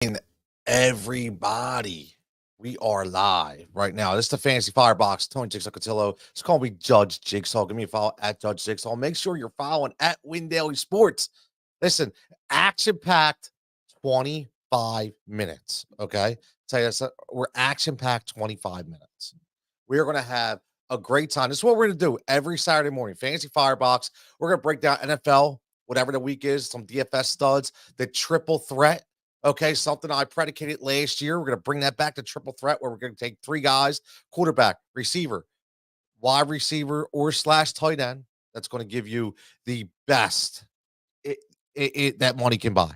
And everybody, we are live right now. This is the Fantasy Firebox. Tony Jigsaw Cotillo. Just call me Judge Jigsaw. Give me a follow at Judge Jigsaw. Make sure you're following at Win Daily Sports. Listen, action-packed 25 minutes. Okay. Tell you this, we're action-packed 25 minutes. We are going to have a great time. This is what we're going to do every Saturday morning. Fantasy Firebox. We're going to break down NFL, whatever the week is, some DFS studs, the triple threat. Okay, something I predicated last year. We're going to bring that back to triple threat where we're going to take three guys, quarterback, receiver, wide receiver, or slash tight end. That's going to give you the best that money can buy.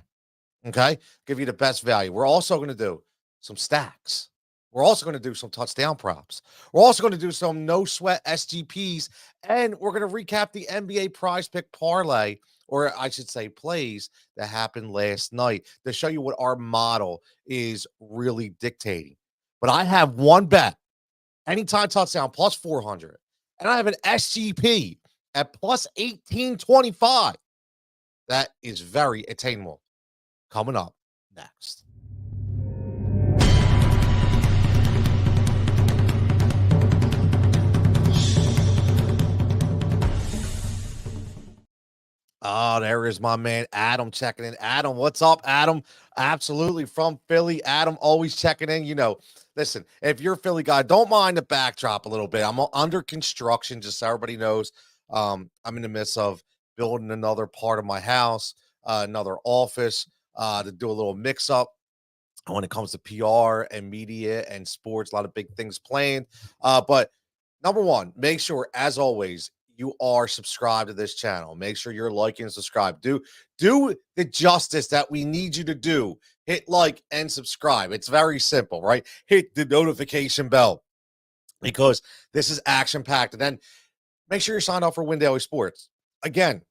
Okay, give you the best value. We're also going to do some stacks. We're also going to do some touchdown props. We're also going to do some no sweat SGPs. And we're going to recap the NBA prize pick parlay, or I should say plays that happened last night to show you what our model is really dictating. But I have one bet, anytime touchdown plus 400. And I have an SGP at plus 1825. That is very attainable. Coming up next. Oh, there is my man Adam checking in. Adam, what's up, Adam? Absolutely from Philly. Adam always checking in. You know, listen, if you're a Philly guy, don't mind the backdrop a little bit. I'm under construction, just so everybody knows. I'm in the midst of building another part of my house, another office to do a little mix up when it comes to PR and media and sports. A lot of big things planned. But number one, make sure, as always, you are subscribed to this channel. Make sure you're liking and subscribe. Do the justice that we need you to do. Hit like and subscribe. It's very simple, right? Hit the notification bell because this is action-packed. And then make sure you're signed up for Win Daily Sports. Again,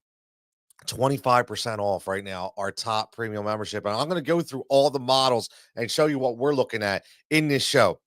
25% off right now, our top premium membership. And I'm going to go through all the models and show you what we're looking at in this show.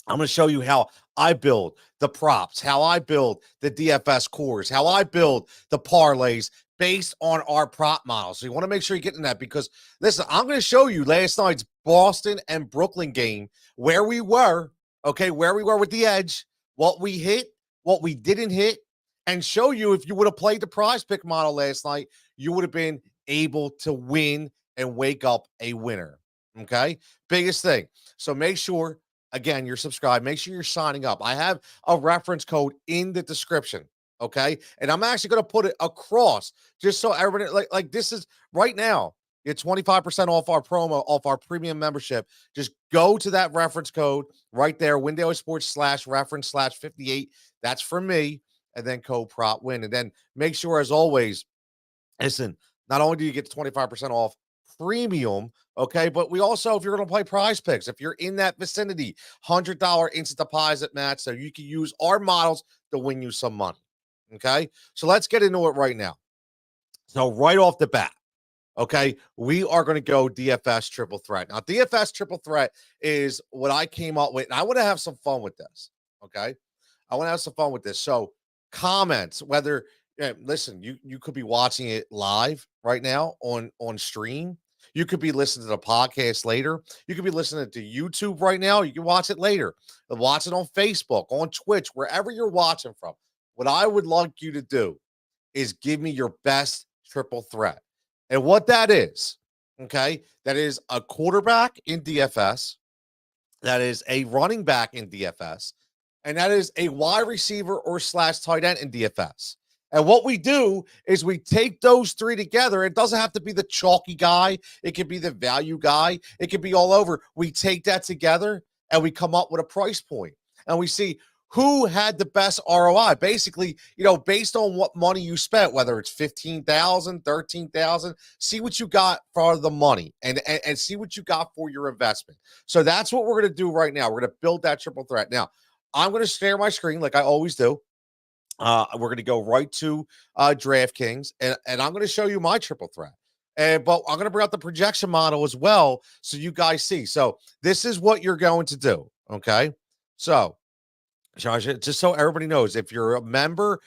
I'm going to show you how I build the props, how I build the DFS cores, how I build the parlays based on our prop model. So you want to make sure you're getting that because, listen, I'm going to show you last night's Boston and Brooklyn game, where we were, okay, where we were with the edge, what we hit, what we didn't hit, and show you if you would have played the prize pick model last night, you would have been able to win and wake up a winner, okay? Biggest thing. So make sure, again, you're subscribed. Make sure you're signing up. I have a reference code in the description, okay? And I'm actually going to put it across just so everybody, like this is right now, get 25% off our promo, off our premium membership. Just go to that reference code right there, Win Daily Sports /reference/58. That's for me. And then code prop win. And then make sure, as always, listen, not only do you get 25% off premium, okay, but we also, if you're going to play prize picks, if you're in that vicinity, $100 instant deposit match, so you can use our models to win you some money, okay? So let's get into it right now. So right off the bat, okay, we are going to go DFS triple threat. Now, DFS triple threat is what I came up with, and I want to have some fun with this, okay? I want to have some fun with this. So comments, whether listen, you could be watching it live right now on stream. You could be listening to the podcast later. You could be listening to YouTube right now. You can watch it later. Watch it on Facebook, on Twitch, wherever you're watching from. What I would like you to do is give me your best triple threat. And what that is, okay, that is a quarterback in DFS, that is a running back in DFS, and that is a wide receiver or slash tight end in DFS. And what we do is we take those three together. It doesn't have to be the chalky guy. It could be the value guy. It could be all over. We take that together and we come up with a price point. And we see who had the best ROI. Basically, you know, based on what money you spent, whether it's $15,000, $13,000, see what you got for the money and see what you got for your investment. So that's what we're going to do right now. We're going to build that triple threat. Now, I'm going to share my screen like I always do. We're going to go right to DraftKings, and I'm going to show you my triple threat. But I'm going to bring out the projection model as well so you guys see. So this is what you're going to do, okay? So, just so everybody knows, if you're a member,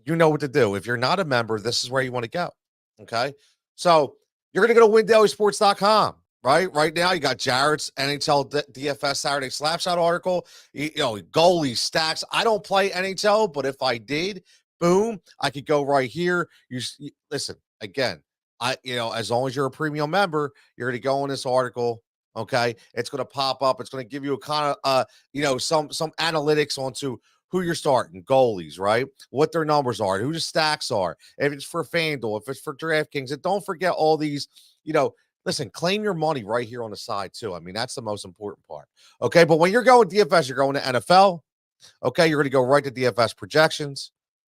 you know what to do. If you're not a member, this is where you want to go, okay? So you're going to go to windailysports.com. right? Right now, you got Jarrett's NHL DFS Saturday Slapshot article. Goalie stacks. I don't play NHL, but if I did, boom, I could go right here. Listen again. As long as you're a premium member, you're going to go in this article. Okay, it's going to pop up. It's going to give you a kind of some analytics onto who you're starting, goalies, right? What their numbers are, who the stacks are. If it's for FanDuel, if it's for DraftKings, and don't forget all these, listen, claim your money right here on the side, too. I mean, that's the most important part. Okay. But when you're going DFS, you're going to NFL. Okay. You're going to go right to DFS projections.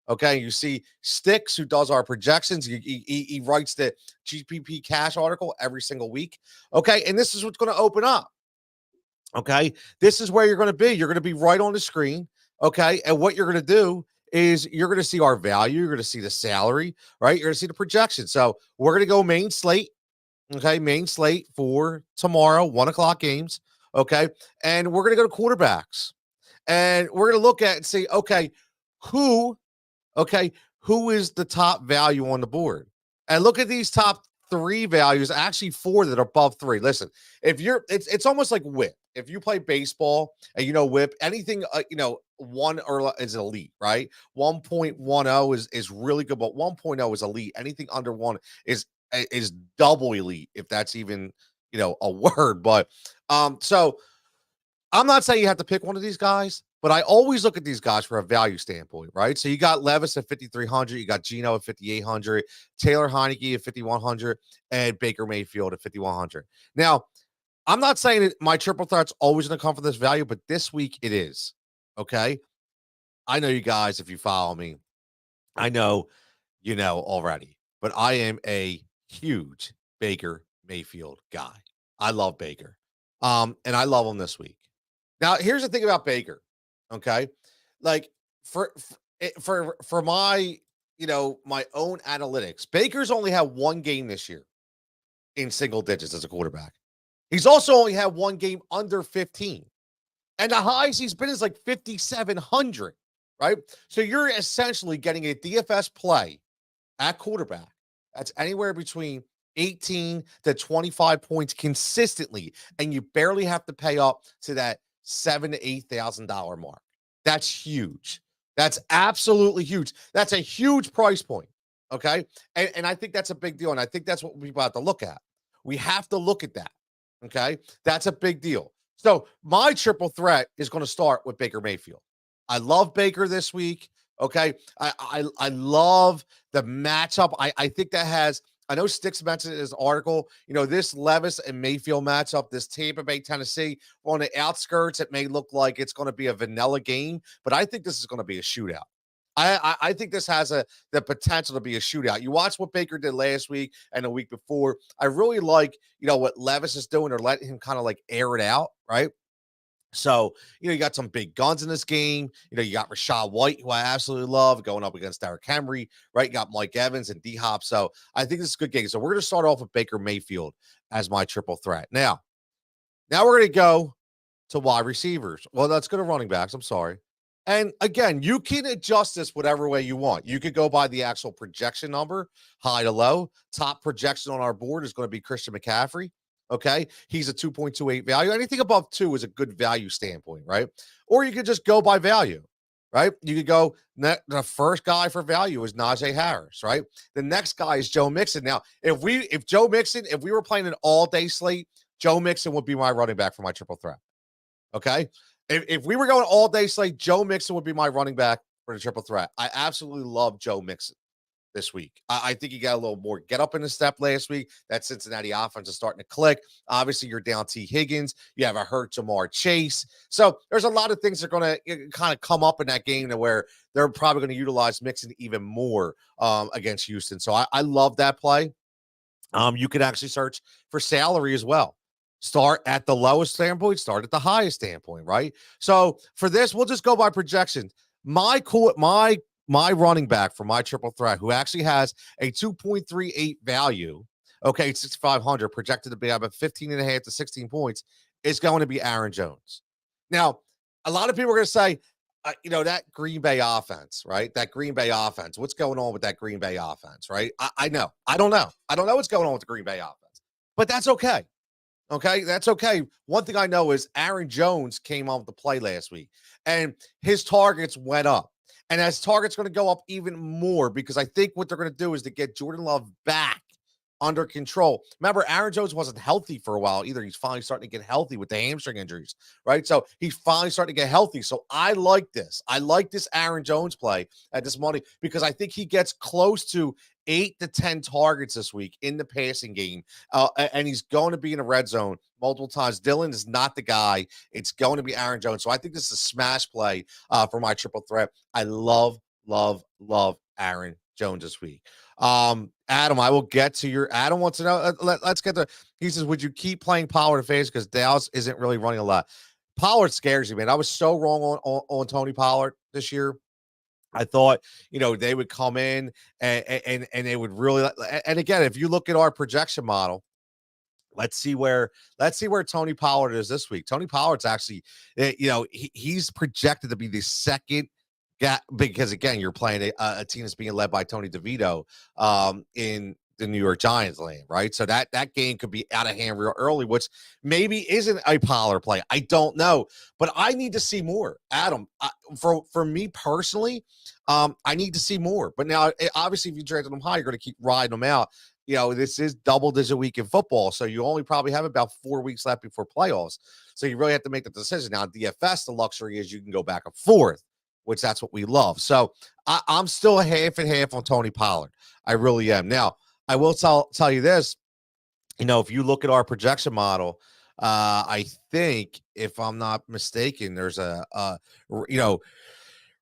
Okay. You see Sticks, who does our projections. He writes the GPP cash article every single week. Okay. And this is what's going to open up. Okay. This is where you're going to be. You're going to be right on the screen. Okay. And what you're going to do is you're going to see our value. You're going to see the salary, right? You're going to see the projection. So we're going to go main slate. Okay, main slate for tomorrow, 1:00 games. Okay, and we're going to go to quarterbacks, and we're going to look at and see, who, who is the top value on the board, and look at these top three values. Actually, four that are above three. Listen, it's almost like whip. If you play baseball and whip, anything one or is elite, right? 1.10 is really good, but 1.0 is elite. Anything under one is double elite, if that's even a word. But so I'm not saying you have to pick one of these guys, but I always look at these guys for a value standpoint, right? So you got Levis at 5,300, you got Gino at 5,800, Taylor Heineke at 5,100, and Baker Mayfield at 5,100. Now, I'm not saying that my triple threat's always going to come for this value, but this week it is. Okay, I know you guys, if you follow me, I know you know already, but I am a huge Baker Mayfield guy. I love Baker. And I love him this week. Now, here's the thing about Baker. Okay. Like for my, my own analytics, Baker's only had one game this year in single digits as a quarterback. He's also only had one game under 15. And the highest he's been is like 5,700, right? So you're essentially getting a DFS play at quarterback that's anywhere between 18 to 25 points consistently, and you barely have to pay up to that $7,000 to $8,000 mark. That's huge. That's absolutely huge. That's a huge price point. Okay, and I think that's a big deal, and I think that's what we're about to look at. We have to look at that. Okay, that's a big deal. So my triple threat is going to start with Baker Mayfield. I love Baker this week. Okay. I love the matchup. I think that has, I know Sticks mentioned in his article, this Levis and Mayfield matchup, this Tampa Bay, Tennessee, on the outskirts, it may look like it's going to be a vanilla game, but I think this is going to be a shootout. I think this has the potential to be a shootout. You watch what Baker did last week and the week before. I really like, what Levis is doing, or letting him kind of like air it out, right? So, you got some big guns in this game. You got Rashad White, who I absolutely love, going up against Derrick Henry, right? You got Mike Evans and D-Hop. So I think this is a good game. So we're going to start off with Baker Mayfield as my triple threat. Now we're going to go to wide receivers. Well, let's go to running backs. I'm sorry. And again, you can adjust this whatever way you want. You could go by the actual projection number, high to low. Top projection on our board is going to be Christian McCaffrey. Okay. He's a 2.28 value. Anything above 2 is a good value standpoint, right? Or you could just go by value, right? You could go, the first guy for value is Najee Harris, right? The next guy is Joe Mixon. Now, if we were playing an all-day slate, Joe Mixon would be my running back for my triple threat. Okay. If we were going all day slate, Joe Mixon would be my running back for the triple threat. I absolutely love Joe Mixon this week. I think he got a little more get up in the step last week. That Cincinnati offense is starting to click. Obviously, you're down T. Higgins. You have a hurt Jamar Chase. So there's a lot of things that are going to kind of come up in that game to where they're probably going to utilize Mixon even more against Houston. So I love that play. You could actually search for salary as well. Start at the lowest standpoint, start at the highest standpoint, right? So for this, we'll just go by projections. My running back for my triple threat, who actually has a 2.38 value, okay, 6,500, projected to be about 15.5 to 16 points, is going to be Aaron Jones. Now, a lot of people are going to say, that Green Bay offense, right? That Green Bay offense. What's going on with that Green Bay offense, right? I know. I don't know. I don't know what's going on with the Green Bay offense, but that's okay. Okay, that's okay. One thing I know is Aaron Jones came on to play last week, and his targets went up. And his targets going to go up even more because I think what they're going to do is to get Jordan Love back under control. Remember, Aaron Jones wasn't healthy for a while either. He's finally starting to get healthy with the hamstring injuries, right? So he's finally starting to get healthy. So I like this. I like this Aaron Jones play at this money because I think he gets close to 8 to 10 targets this week in the passing game. And he's going to be in a red zone multiple times. Dylan is not the guy. It's going to be Aaron Jones. So I think this is a smash play for my triple threat. I love, love, love Aaron Jones this week. Adam, I will get to your Adam wants to know. Let's get to he says, would you keep playing Pollard in phase? Because Dallas isn't really running a lot. Pollard scares you, man. I was so wrong on Tony Pollard this year. I thought, they would come in and they would really, and again, if you look at our projection model, let's see where Tony Pollard is this week. Tony Pollard's actually, he's projected to be the second guy because again, you're playing a team that's being led by Tony DeVito in the New York Giants land, right? So that game could be out of hand real early, which maybe isn't a Pollard play. I don't know, but I need to see more. Adam, for me personally, I need to see more. But now, obviously, if you drafted them high, you're going to keep riding them out. This is double-digit week in football, so you only probably have about 4 weeks left before playoffs. So you really have to make the decision. Now, DFS, the luxury is you can go back and forth, which that's what we love. So I'm still half and half on Tony Pollard. I really am. Now, I will tell you this. If you look at our projection model, I think, if I'm not mistaken, there's Rico.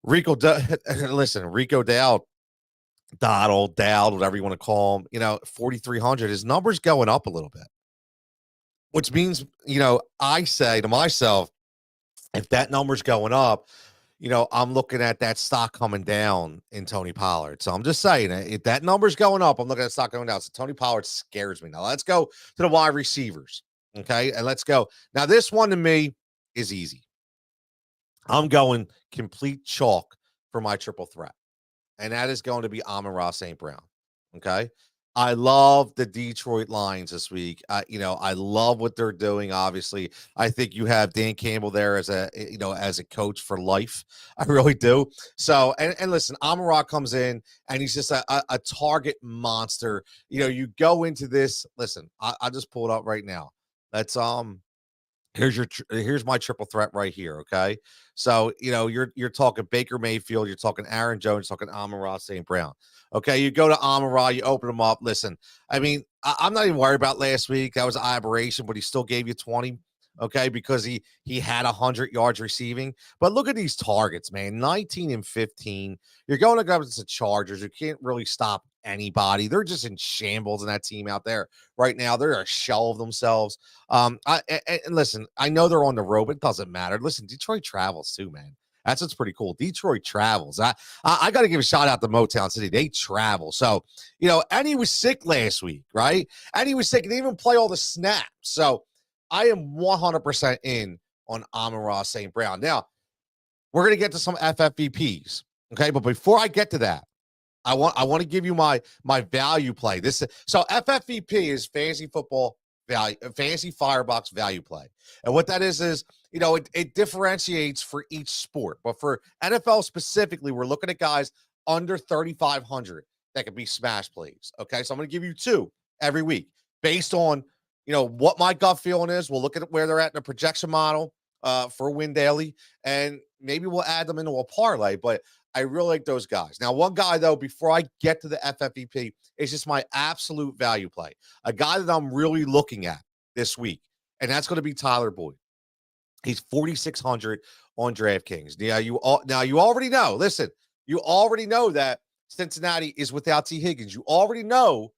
Rico Dowd, whatever you want to call him, 4,300. His number's going up a little bit, which means, I say to myself, if that number's going up, I'm looking at that stock coming down in Tony Pollard. So I'm just saying, if that number's going up, I'm looking at stock going down. So Tony Pollard scares me. Now let's go to the wide receivers. Okay. And let's go. Now, this one to me is easy. I'm going complete chalk for my triple threat, and that is going to be Amon-Ra St. Brown. Okay. I love the Detroit Lions this week. I love what they're doing. Obviously, I think you have Dan Campbell there as a coach for life. I really do. So, and listen, Amon-Ra comes in and he's just a target monster. You go into this. Listen, I'll just pull it up right now. Let's here's my triple threat right here. Okay. So, you're talking Baker Mayfield, you're talking Aaron Jones, you're talking Amon-Ra St. Brown. Okay. You go to Amon-Ra, you open him up. Listen, I mean, I'm not even worried about last week. That was an aberration, but he still gave you 20. Okay, because he had 100 yards receiving. But look at these targets, man. 19 and 15. You're going against the Chargers. You can't really stop anybody. They're just in shambles in that team out there right now. They're a shell of themselves. And listen, I know they're on the road, but it doesn't matter. Listen, Detroit travels too, man. That's what's pretty cool. Detroit travels. I got to give a shout out to Motown City. They travel. So, and he was sick last week, right? And he was sick. He didn't even play all the snaps. So I am 100% in on Amon-Ra St. Brown. Now, we're going to get to some FFVPs, okay? But before I get to that, I want to give you my value play. So FFVP is fantasy football value, fantasy firebox value play. And what that is it differentiates for each sport. But for NFL specifically, we're looking at guys under 3,500 that could be smash plays. Okay, so I'm going to give you 2 every week based on what my gut feeling is. We'll look at where they're at in the projection model for Win Daily, and maybe we'll add them into a parlay. But I really like those guys. Now, one guy, though, before I get to the FFVP, is just my absolute value play. A guy that I'm really looking at this week, and that's going to be Tyler Boyd. He's 4,600 on DraftKings. Now, you already know. Listen, you already know that Cincinnati is without T. Higgins. You already know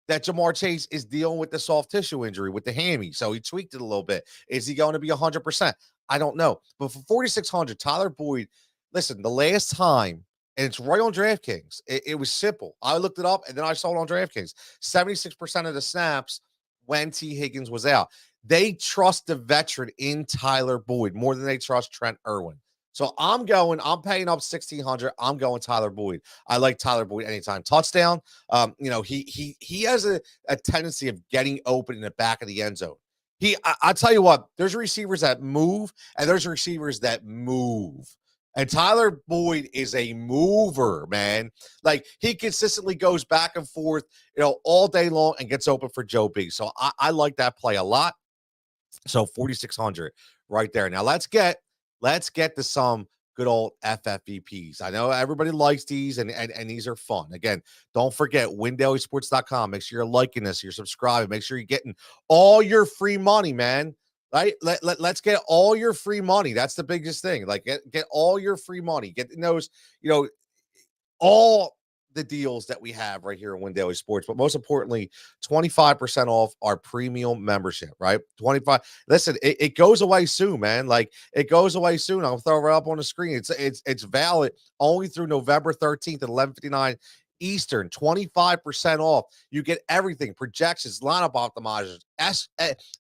that Jamar Chase is dealing with the soft tissue injury with the hammy. So he tweaked it a little bit. Is he going to be 100%? I don't know. But for 4,600, Tyler Boyd, listen, the last time, and it's right on DraftKings, it was simple. I looked it up, and then I saw it on DraftKings. 76% of the snaps when T. Higgins was out. They trust the veteran in Tyler Boyd more than they trust Trent Irwin. So I'm paying up 1,600. I'm going Tyler Boyd. I like Tyler Boyd anytime touchdown. He has a tendency of getting open in the back of the end zone. I'll tell you what, there's receivers that move and there's receivers that move. And Tyler Boyd is a mover, man. Like, he consistently goes back and forth, all day long and gets open for Joe B. So I like that play a lot. So 4,600 right there. Now let's get to some good old FFVPs. I know everybody likes these and these are fun. Again, don't forget windailysports.com. Make sure you're liking this, you're subscribing. Make sure you're getting all your free money, man. Right? Let's get all your free money. That's the biggest thing. Like, get all your free money. Get those, all the deals that we have right here in Win Daily Sports, but most importantly, 25% off our premium membership, right? 25. Listen, it goes away soon, man. Like, it goes away soon. I'll throw it up on the screen. It's valid only through November 13th at 11:59 Eastern. 25% off. You get everything: projections, lineup optimizers,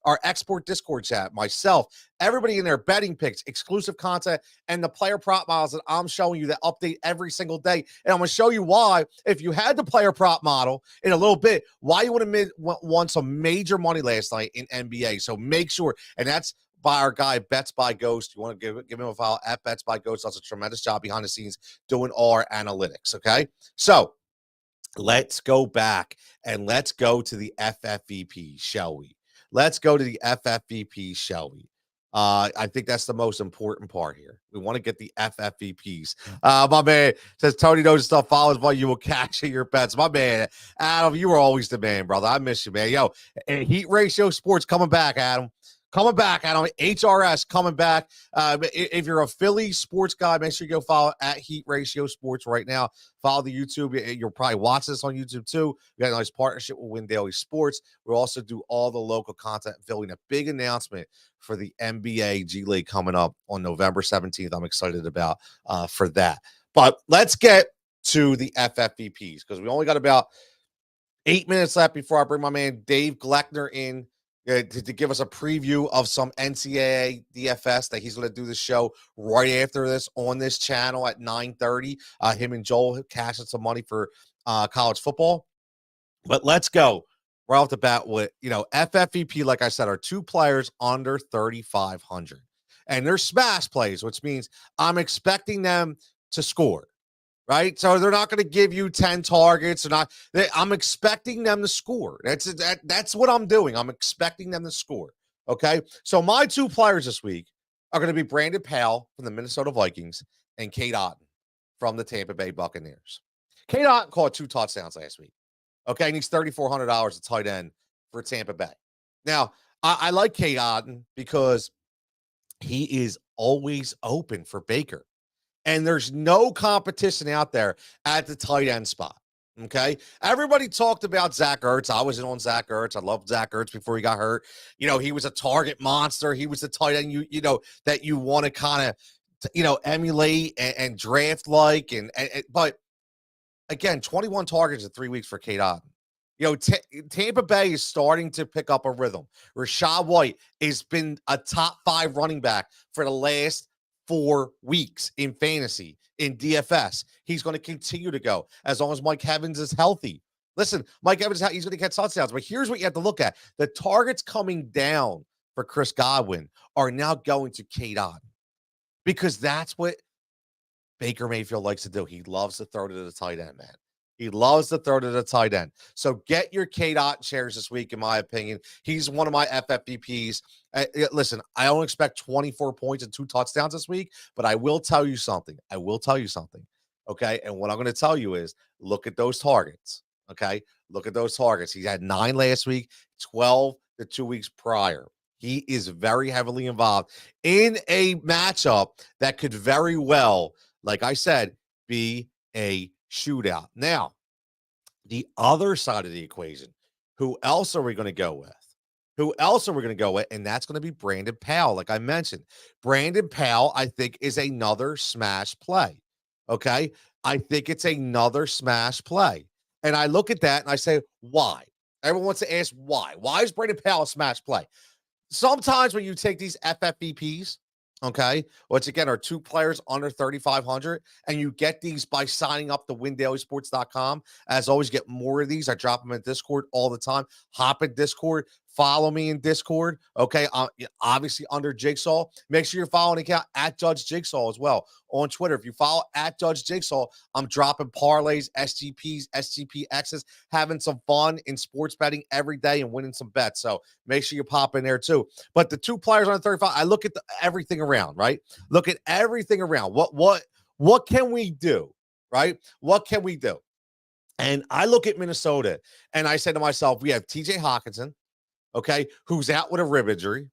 our export Discord chat, myself, everybody in there, betting picks, exclusive content, and the player prop models that I'm showing you that update every single day. And I'm going to show you why, if you had the player prop model in a little bit, why you would have won some major money last night in NBA. So make sure, and that's by our guy Bets by Ghost. You want to give him a follow at Bets by Ghost. Does a tremendous job behind the scenes doing all our analytics. Okay, so let's go back and let's go to the FFVP, shall we? Let's go to the FFVP, shall we? I think that's the most important part here. We want to get the FFVPs. My man says Tony knows stuff follows while you will cash in your bets. My man, Adam, you were always the man, brother. I miss you, man. Yo, Heat Ratio Sports coming back, Adam. Coming back, Adam. HRS coming back. If you're a Philly sports guy, make sure you go follow at Heat Ratio Sports right now. Follow the YouTube. You'll probably watch this on YouTube too. We got a nice partnership with Win Daily Sports. We'll also do all the local content in Philly. A big announcement for the NBA G League coming up on November 17th. I'm excited about for that. But let's get to the FFVPs because we only got about 8 minutes left before I bring my man Dave Gleckner in to give us a preview of some NCAA DFS that he's going to do the show right after this on this channel at 9:30. Him and Joel cashing some money for college football. But let's go right off the bat with, FFVP, like I said, are two players under 3,500. And they're smash plays, which means I'm expecting them to score. Right? So they're not going to give you 10 targets. I'm expecting them to score. That's what I'm doing. I'm expecting them to score. Okay. So my two players this week are going to be Brandon Powell from the Minnesota Vikings and Cade Otton from the Tampa Bay Buccaneers. Cade Otton caught 2 touchdowns last week. Okay. And he's $3,400 a tight end for Tampa Bay. Now, I like Cade Otton because he is always open for Baker. And there's no competition out there at the tight end spot. Okay. Everybody talked about Zach Ertz. I was in on Zach Ertz. I loved Zach Ertz before he got hurt. He was a target monster. He was the tight end that you want to kind of, emulate and draft like. But again, 21 targets in 3 weeks for Cade Otton. Tampa Bay is starting to pick up a rhythm. Rachaad White has been a top 5 running back for the last 4 weeks in fantasy, in DFS. He's going to continue to go as long as Mike Evans is healthy. Listen, Mike Evans, he's going to get touchdowns. But here's what you have to look at. The targets coming down for Chris Godwin are now going to Cade Otton because that's what Baker Mayfield likes to do. He loves to throw to the tight end, man. He loves to throw to the tight end. So get your Cade Otton shares this week, in my opinion. He's one of my FFVPs. Listen, I don't expect 24 points and 2 touchdowns this week, but I will tell you something. Okay? And what I'm going to tell you is look at those targets. Okay? Look at those targets. He had 9 last week, 12 the 2 weeks prior. He is very heavily involved in a matchup that could very well, like I said, be a shootout. Now, the other side of the equation, who else are we going to go with? And that's going to be Brandon Powell. Like I mentioned, Brandon Powell, I think, is another smash play. Okay. I think it's another smash play. And I look at that and I say, why? Everyone wants to ask why. Why is Brandon Powell a smash play? Sometimes when you take these FFVPs, okay, which again are 2 players under 3,500, and you get these by signing up to windailysports.com. As always, get more of these. I drop them in Discord all the time. Hop in Discord, follow me in Discord. Okay. Obviously under Jigsaw. Make sure you're following the account at Judge Jigsaw as well on Twitter. If you follow at Judge Jigsaw, I'm dropping parlays, SGPs, SGPXs, having some fun in sports betting every day and winning some bets. So make sure you pop in there too. But the 2 players on 35, I look at everything around, right? Look at everything around. What can we do? Right? What can we do? And I look at Minnesota and I said to myself, we have TJ Hawkinson, okay, who's out with a rib injury.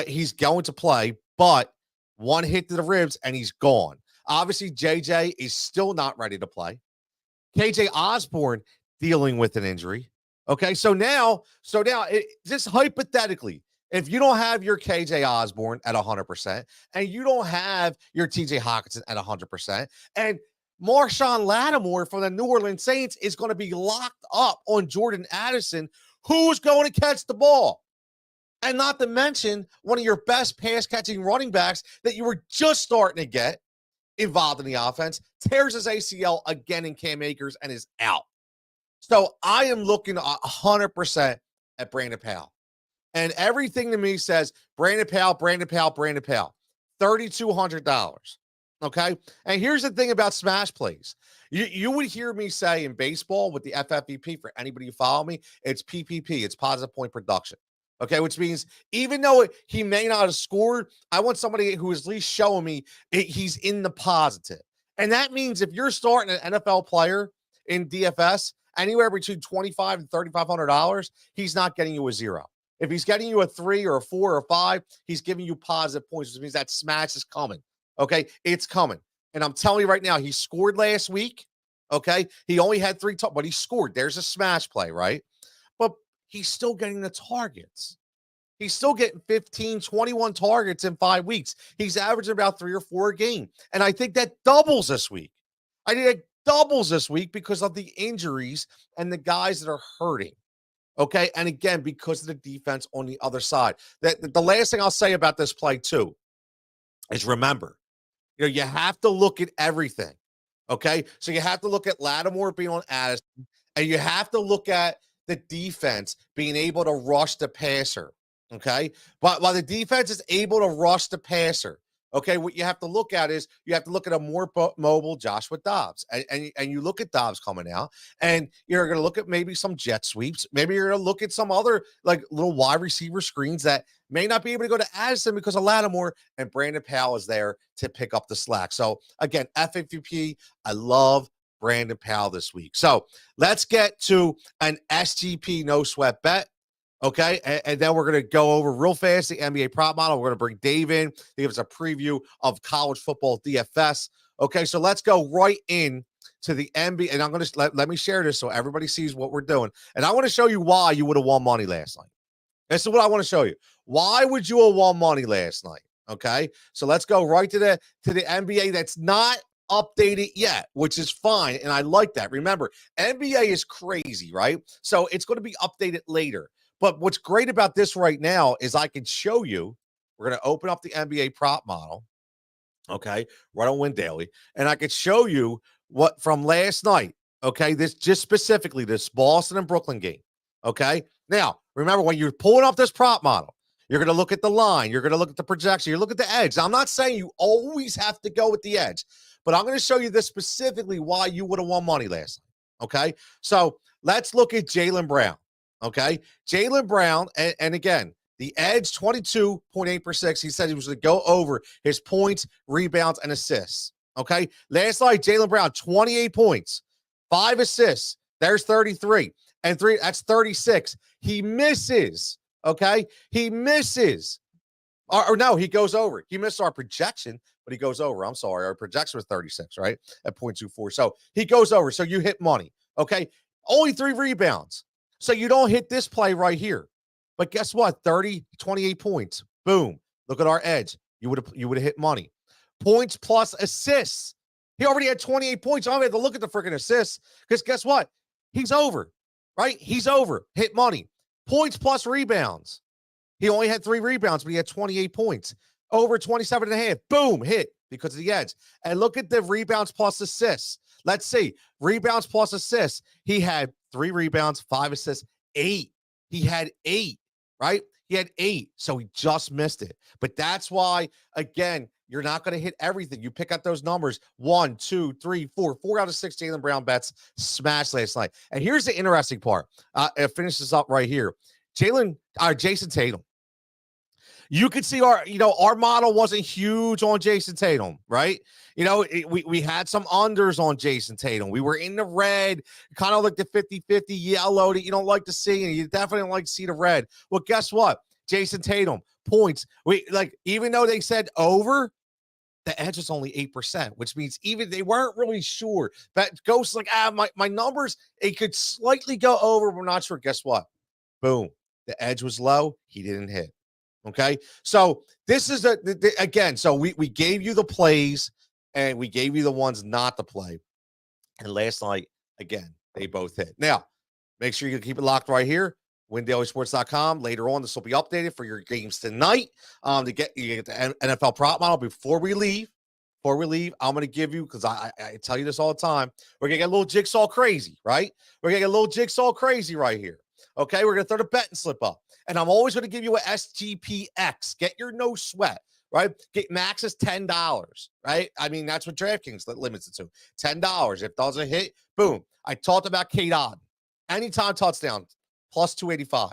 He's going to play, but one hit to the ribs and he's gone. Obviously, JJ is still not ready to play. KJ Osborne dealing with an injury. Okay, so now, just hypothetically, if you don't have your KJ Osborne at 100% and you don't have your TJ Hawkinson at 100%, and Marshawn Lattimore from the New Orleans Saints is going to be locked up on Jordan Addison, who's going to catch the ball. And not to mention one of your best pass-catching running backs that you were just starting to get involved in the offense, tears his ACL again in Cam Akers and is out. So I am looking 100% at Brandon Powell. And everything to me says Brandon Powell, $3,200. Okay. And here's the thing about smash plays. You would hear me say in baseball with the FFPP, for anybody who follow me, it's PPP, it's positive point production. Okay. Which means even though he may not have scored, I want somebody who is at least showing me he's in the positive. And that means if you're starting an NFL player in DFS, anywhere between $2,500 and $3,500, he's not getting you a 0. If he's getting you a 3 or a 4 or a 5, he's giving you positive points, which means that smash is coming. Okay, it's coming. And I'm telling you right now, he scored last week. Okay, he only had 3 but he scored. There's a smash play, right? But he's still getting the targets. He's still getting 15, 21 targets in 5 weeks. He's averaging about 3 or 4 a game. And I think that doubles this week. I think it doubles this week because of the injuries and the guys that are hurting. Okay, and again, because of the defense on the other side. The last thing I'll say about this play too is remember, you have to look at everything. Okay, so you have to look at Lattimore being on Addison, and you have to look at the defense being able to rush the passer. Okay, but while the defense is able to rush the passer, okay, what you have to look at is you have to look at a more mobile Joshua Dobbs, and you look at Dobbs coming out, and you're going to look at maybe some jet sweeps. Maybe you're going to look at some other like little wide receiver screens that may not be able to go to Addison because of Lattimore, and Brandon Powell is there to pick up the slack. So again, FFPP, I love Brandon Powell this week. So let's get to an SGP no sweat bet. Okay, and then we're going to go over real fast the NBA prop model. We're going to bring Dave in to give us a preview of college football DFS. Okay, so let's go right in to the NBA, and I'm going to let me share this so everybody sees what we're doing. And I want to show you why you would have won money last night. This is what I want to show you. Why would you have won money last night? Okay, so let's go right to the NBA that's not updated yet, which is fine, and I like that. Remember, NBA is crazy, right? So it's going to be updated later. But what's great about this right now is I can show you, we're going to open up the NBA prop model, okay, right on Win Daily, and I could show you what from last night, okay, this just specifically this Boston and Brooklyn game, okay? Now, remember, when you're pulling up this prop model, you're going to look at the line, you're going to look at the projection, you look at the edge. Now, I'm not saying you always have to go with the edge, but I'm going to show you this specifically why you would have won money last night, okay? So let's look at Jaylen Brown. Okay, Jaylen Brown, and again, the edge 22.8 per 6. He said he was going to go over his points, rebounds, and assists. Okay, last night, Jaylen Brown, 28 points, 5 assists. There's 33, and 3. That's 36. He misses. Okay, he misses. Or no, he goes over. He missed our projection, but he goes over. I'm sorry, our projection was 36, right? At 0.24. So he goes over. So you hit money. Okay, only 3 rebounds. So you don't hit this play right here. But guess what? 28 points. Boom. Look at our edge. You would have hit money. Points plus assists. He already had 28 points. I don't have to look at the freaking assists because guess what? He's over, right? He's over. Hit money. Points plus rebounds. He only had 3 rebounds, but he had 28 points. Over 27 and a half. Boom. Hit because of the edge. And look at the rebounds plus assists. Let's see. Rebounds plus assists. He had 3 rebounds, 5 assists, 8. He had 8. right? He had 8, so he just missed it. But that's why, again, you're not going to hit everything. You pick up those numbers. 1, 2, 3, 4. 4 out of 6 Jaylen Brown bets smashed last night. And here's the interesting part. I'll finish this up right here. Jason Tatum. You could see our model wasn't huge on Jason Tatum, right? We had some unders on Jason Tatum. We were in the red, kind of like the 50-50 yellow that you don't like to see, and you definitely don't like to see the red. Well, guess what? Jason Tatum, points. Even though they said over, the edge is only 8%, which means even they weren't really sure. But Ghost's like, my numbers, it could slightly go over, but we're not sure. Guess what? Boom. The edge was low. He didn't hit. Okay, so this is again. So we gave you the plays and we gave you the ones not to play. And last night, again, they both hit. Now, make sure you keep it locked right here. WinDailySports.com. Later on, this will be updated for your games tonight. You get the NFL prop model before we leave. I'm going to give you, because I tell you this all the time, we're going to get a little jigsaw crazy, right? We're going to get a little jigsaw crazy right here. Okay, we're going to throw the betting slip up. And I'm always going to give you a SGPX. Get your no sweat, right? Get max is $10, right? I mean, that's what DraftKings limits it to. $10. If it doesn't hit, boom. I talked about Kate Otten. Anytime touchdown, plus 285.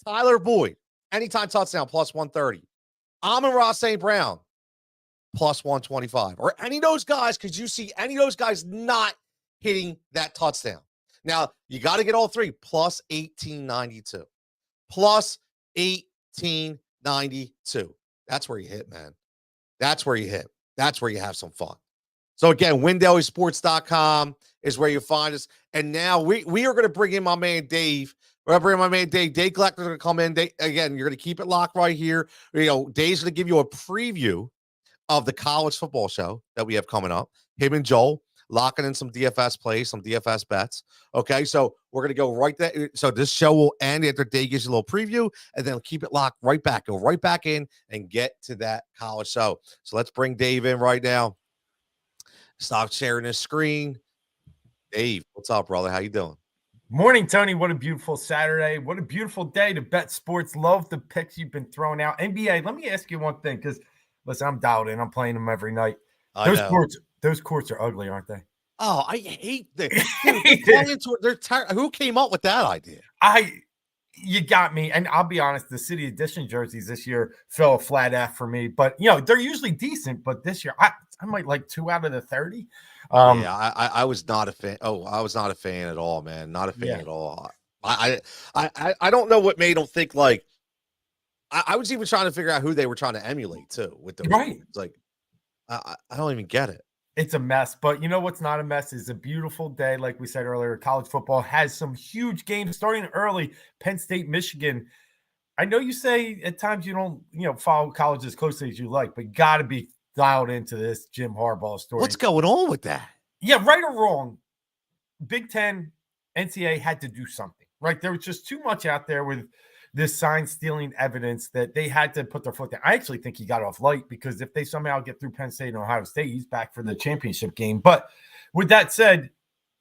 Tyler Boyd, anytime touchdown, plus 130. Amon-Ra St. Brown, plus 125. Or any of those guys, because you see any of those guys not hitting that touchdown. Now, you got to get all three, plus 1892. Plus 1892. That's where you hit, man. That's where you hit. That's where you have some fun. So again, WinDailySports.com is where you find us. And now we are going to bring in my man Dave. We're going to bring in my man Dave. Dave Collector's going to come in. Again, you're going to keep it locked right here. Dave's going to give you a preview of the college football show that we have coming up. Him and Joel locking in some DFS plays, some DFS bets. Okay, so we're going to go right there. So this show will end after Dave gives you a little preview, and then keep it locked right back. Go right back in and get to that college show. So let's bring Dave in right now. Stop sharing his screen. Dave, what's up, brother? How you doing? Morning, Tony. What a beautiful Saturday. What a beautiful day to bet sports. Love the picks you've been throwing out. NBA, let me ask you one thing, because, listen, I'm dialed in. I'm playing them every night. Those courts are ugly, aren't they? Oh, I hate them. Who came up with that idea? You got me. And I'll be honest, the City Edition jerseys this year fell a flat F for me. But, they're usually decent. But this year, I might like 2 out of the 30. I was not a fan. I was not a fan at all, man. Not a fan at all. I don't know what made them think like. I was even trying to figure out who they were trying to emulate too with those. Right. It's like I don't even get it. It's a mess, but you know what's not a mess is a beautiful day. Like we said earlier, college football has some huge games starting early. Penn State, Michigan. I know you say at times you don't, follow college as closely as you like, but you got to be dialed into this Jim Harbaugh story. What's going on with that? Yeah, right or wrong, Big Ten, NCAA had to do something, right? There was just too much out there with this sign-stealing evidence that they had to put their foot down. I actually think he got off light, because if they somehow get through Penn State and Ohio State, he's back for the championship game. But with that said,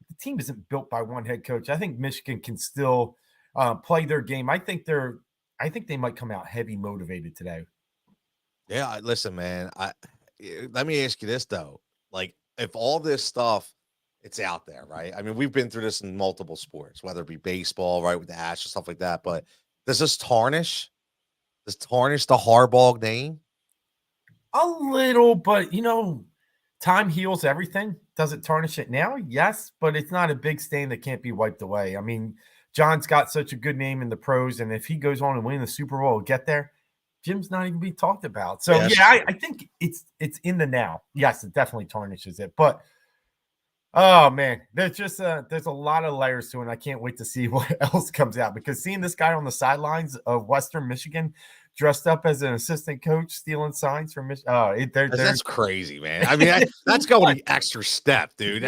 the team isn't built by one head coach. I think Michigan can still play their game. I think they might come out heavy motivated today. Yeah, listen, man. Let me ask you this though: like, if all this stuff, it's out there, right? I mean, we've been through this in multiple sports, whether it be baseball, right, with the Ash and stuff like that. But does this tarnish the Harbaugh name? A little, but time heals everything. Does it tarnish it now? Yes, but it's not a big stain that can't be wiped away. I mean, John's got such a good name in the pros, and if he goes on and win the Super Bowl, get there, Jim's not even being talked about. So I think it's in the now. Yes, it definitely tarnishes it, but oh man, there's a lot of layers to it. And I can't wait to see what else comes out, because seeing this guy on the sidelines of Western Michigan dressed up as an assistant coach stealing signs from Michigan. That's crazy, man. I mean, that's going the extra step, dude.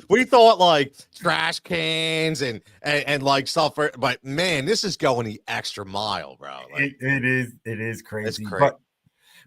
We thought like trash cans and like stuff, but man, this is going the extra mile, bro. Like, it is crazy. It's crazy. But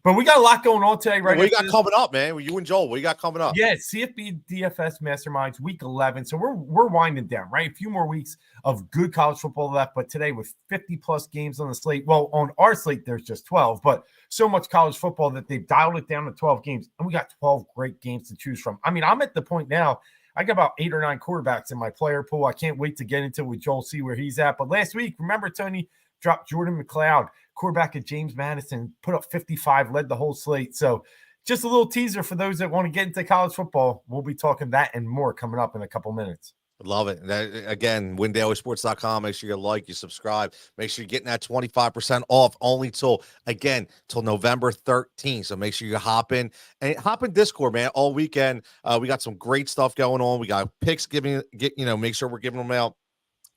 But we got a lot going on today, right? What you got coming up, man? You and Joel, what you got coming up? Yeah, CFB DFS Masterminds week 11. So we're winding down, right? A few more weeks of good college football left, but today with 50 plus games on the slate. Well, on our slate, there's just 12, but so much college football that they've dialed it down to 12 games, and we got 12 great games to choose from. I mean, I'm at the point now, I got about 8 or 9 quarterbacks in my player pool. I can't wait to get into it with Joel, see where he's at. But last week, remember, Tony dropped Jordan McLeod, quarterback at James Madison, put up 55, led the whole slate. So just a little teaser for those that want to get into college football. We'll be talking that and more coming up in a couple minutes. Love it. Again, WinDailySports.com. Make sure you like, you subscribe. Make sure you're getting that 25% off only till November 13th. So make sure you hop in Discord, man, all weekend. We got some great stuff going on. We got picks make sure we're giving them out.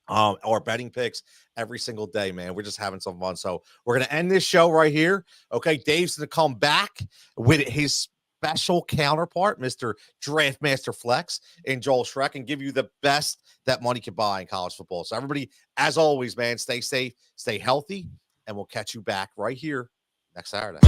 Or betting picks every single day, man. We're just having some fun. So we're going to end this show right here. Okay. Dave's going to come back with his special counterpart, Mr. Draft Master Flex and Joel Schreck, and give you the best that money can buy in college football. So everybody, as always, man, stay safe, stay healthy, and we'll catch you back right here next Saturday.